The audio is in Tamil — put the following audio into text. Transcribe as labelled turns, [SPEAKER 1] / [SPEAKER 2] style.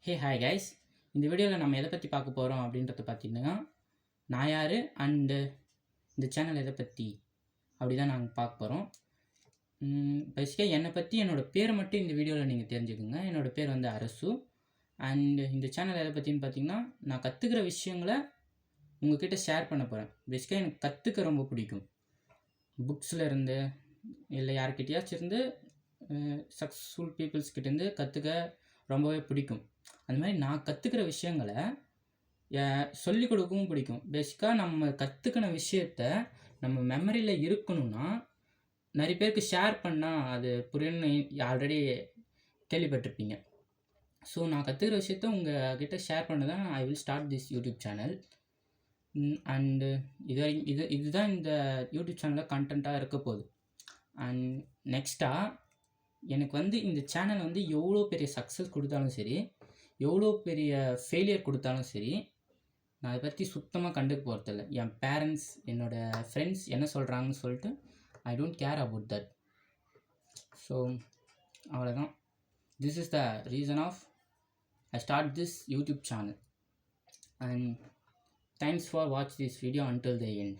[SPEAKER 1] ஹே ஹாய் கைஸ், இந்த வீடியோவில் நம்ம எதை பற்றி பார்க்க போகிறோம் அப்படின்றத பார்த்தீங்கன்னா, நான் யார் அண்டு இந்த சேனல் எதை பற்றி அப்படி தான் நாங்கள் பார்க்க போகிறோம். பேசிக்காக என்னை பற்றி என்னோடய பேரை மட்டும் இந்த வீடியோவில் நீங்கள் தெரிஞ்சுக்கோங்க. என்னோடய பேர் வந்து அரசு. அண்டு இந்த சேனல் எதை பற்றின்னு பார்த்தீங்கன்னா, நான் கற்றுக்கிற விஷயங்களை உங்கள்கிட்ட ஷேர் பண்ண போகிறேன். பேசிக்காக எனக்கு கற்றுக்க ரொம்ப பிடிக்கும். புக்ஸில் இருந்து இல்லை யார்கிட்டயாச்சும் இருந்து சக்ஸஸ்ஃபுல் பீப்புள்ஸ்கிட்டேருந்து கற்றுக்க ரொம்பவே பிடிக்கும். அந்த மாதிரி நான் கற்றுக்கிற விஷயங்களை சொல்லிக் கொடுக்கவும் பிடிக்கும். பேசிக்காக நம்ம கற்றுக்கின விஷயத்த நம்ம மெமரியில் இருக்கணும்னா நிறைய பேருக்கு ஷேர் பண்ணால் அது புரியும்னு ஆல்ரெடி கேள்விப்பட்டிருப்பீங்க. ஸோ நான் கற்றுக்கிற விஷயத்த உங்கள்கிட்ட ஷேர் பண்ண தான் I will start this YouTube channel. And இதுதான் இந்த யூடியூப் சேனலில் கண்டென்ட்டாக இருக்க போகுது. அண்ட் நெக்ஸ்ட்டாக எனக்கு வந்து இந்த சேனல் வந்து எவ்வளோ பெரிய சக்ஸஸ் கொடுத்தாலும் சரி, எவ்வளோ பெரிய ஃபெயிலியர் கொடுத்தாலும் சரி, நான் அதை பற்றி சுத்தமாக கண்டுக்க போகிறதில்ல. என் பேரண்ட்ஸ், என்னோடய ஃப்ரெண்ட்ஸ் என்ன சொல்கிறாங்கன்னு சொல்லிட்டு I don't care about that. So அவ்வளோதான். This is the reason of I start this YouTube channel. And thanks for watch this video until the end.